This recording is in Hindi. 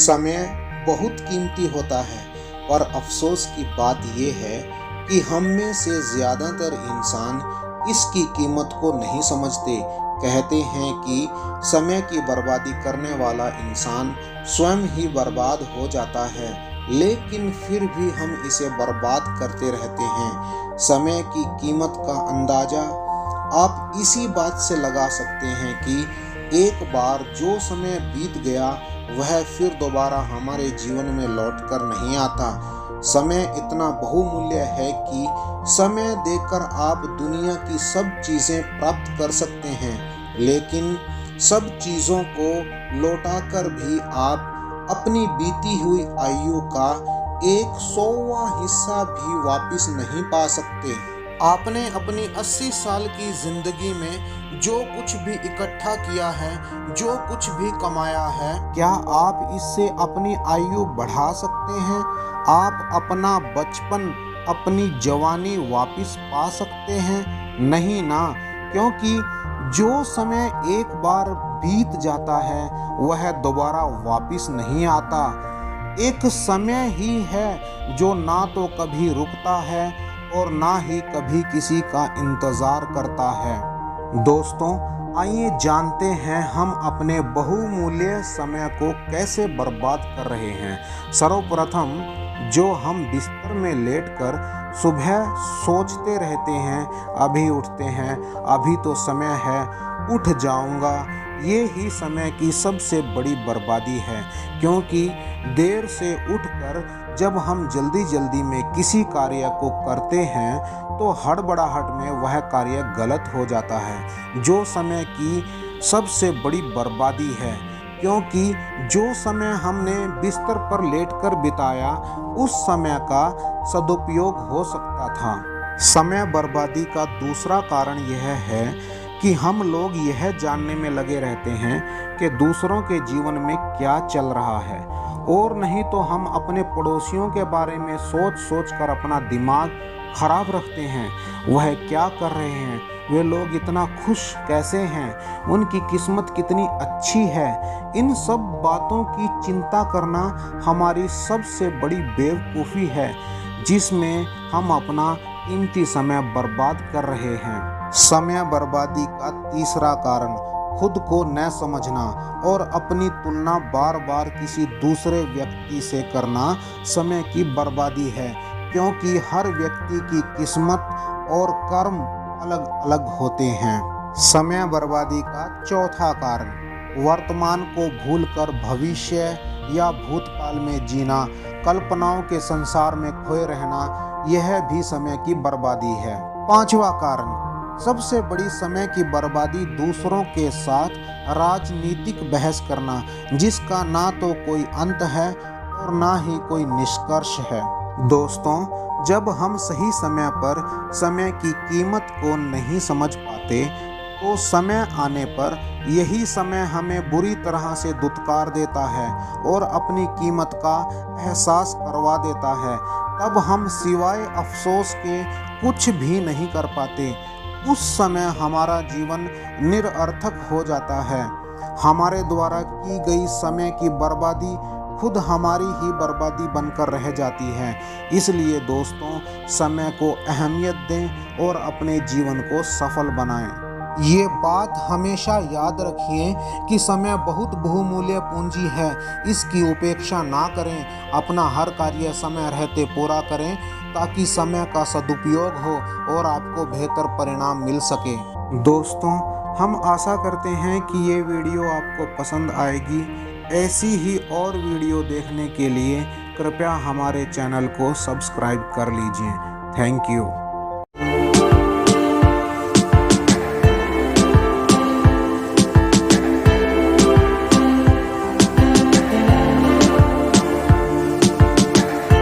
समय बहुत कीमती होता है, पर अफसोस की बात यह है कि हम में से ज़्यादातर इंसान इसकी कीमत को नहीं समझते। कहते हैं कि समय की बर्बादी करने वाला इंसान स्वयं ही बर्बाद हो जाता है, लेकिन फिर भी हम इसे बर्बाद करते रहते हैं। समय की कीमत का अंदाज़ा आप इसी बात से लगा सकते हैं कि एक बार जो समय बीत गया वह फिर दोबारा हमारे जीवन में लौट कर नहीं आता। समय इतना बहुमूल्य है कि समय देकर आप दुनिया की सब चीज़ें प्राप्त कर सकते हैं, लेकिन सब चीज़ों को लौटाकर भी आप अपनी बीती हुई आयु का 100वां हिस्सा भी वापस नहीं पा सकते। आपने अपनी 80 साल की जिंदगी में जो कुछ भी इकट्ठा किया है, जो कुछ भी कमाया है, क्या आप इससे अपनी आयु बढ़ा सकते हैं? आप अपना बचपन, अपनी जवानी वापस पा सकते हैं? नहीं ना, क्योंकि जो समय एक बार बीत जाता है वह दोबारा वापस नहीं आता। एक समय ही है जो ना तो कभी रुकता है और ना ही कभी किसी का इंतज़ार करता है। दोस्तों, आइए जानते हैं हम अपने बहुमूल्य समय को कैसे बर्बाद कर रहे हैं। सर्वप्रथम, जो हम बिस्तर में लेटकर सुबह सोचते रहते हैं, अभी उठते हैं, अभी तो समय है, उठ जाऊंगा, ये ही समय की सबसे बड़ी बर्बादी है। क्योंकि देर से उठकर जब हम जल्दी में किसी कार्य को करते हैं तो हड़बड़ाहट में वह कार्य गलत हो जाता है, जो समय की सबसे बड़ी बर्बादी है। क्योंकि जो समय हमने बिस्तर पर लेटकर बिताया, उस समय का सदुपयोग हो सकता था। समय बर्बादी का दूसरा कारण यह है कि हम लोग यह जानने में लगे रहते हैं कि दूसरों के जीवन में क्या चल रहा है, और नहीं तो हम अपने पड़ोसियों के बारे में सोच कर अपना दिमाग खराब रखते हैं। वह क्या कर रहे हैं, वे लोग इतना खुश कैसे हैं, उनकी किस्मत कितनी अच्छी है। इन सब बातों की चिंता करना हमारी सबसे बड़ी बेवकूफ़ी है, जिसमें हम अपना कीमती समय बर्बाद कर रहे हैं। समय बर्बादी का तीसरा कारण खुद को न समझना और अपनी तुलना बार बार किसी दूसरे व्यक्ति से करना समय की बर्बादी है। क्योंकि हर व्यक्ति की किस्मत और कर्म अलग अलग होते हैं। समय बर्बादी का चौथा कारण वर्तमान को भूलकर भविष्य या भूतकाल में जीना, कल्पनाओं के संसार में खोए रहना, यह भी समय की बर्बादी है। पांचवा कारण सबसे बड़ी समय की बर्बादी दूसरों के साथ राजनीतिक बहस करना, जिसका ना तो कोई अंत है और ना ही कोई निष्कर्ष है। दोस्तों, जब हम सही समय पर समय की कीमत को नहीं समझ पाते, तो समय आने पर यही समय हमें बुरी तरह से दुत्कार देता है और अपनी कीमत का एहसास करवा देता है। तब हम सिवाय अफसोस के कुछ भी नहीं कर पाते। उस समय हमारा जीवन निरर्थक हो जाता है। हमारे द्वारा की गई समय की बर्बादी खुद हमारी ही बर्बादी बनकर रह जाती है। इसलिए दोस्तों, समय को अहमियत दें और अपने जीवन को सफल बनाएं। ये बात हमेशा याद रखिए कि समय बहुत बहुमूल्य पूंजी है, इसकी उपेक्षा ना करें। अपना हर कार्य समय रहते पूरा करें, ताकि समय का सदुपयोग हो और आपको बेहतर परिणाम मिल सके। दोस्तों, हम आशा करते हैं कि ये वीडियो आपको पसंद आएगी। ऐसी ही और वीडियो देखने के लिए कृपया हमारे चैनल को सब्सक्राइब कर लीजिए। Thank you.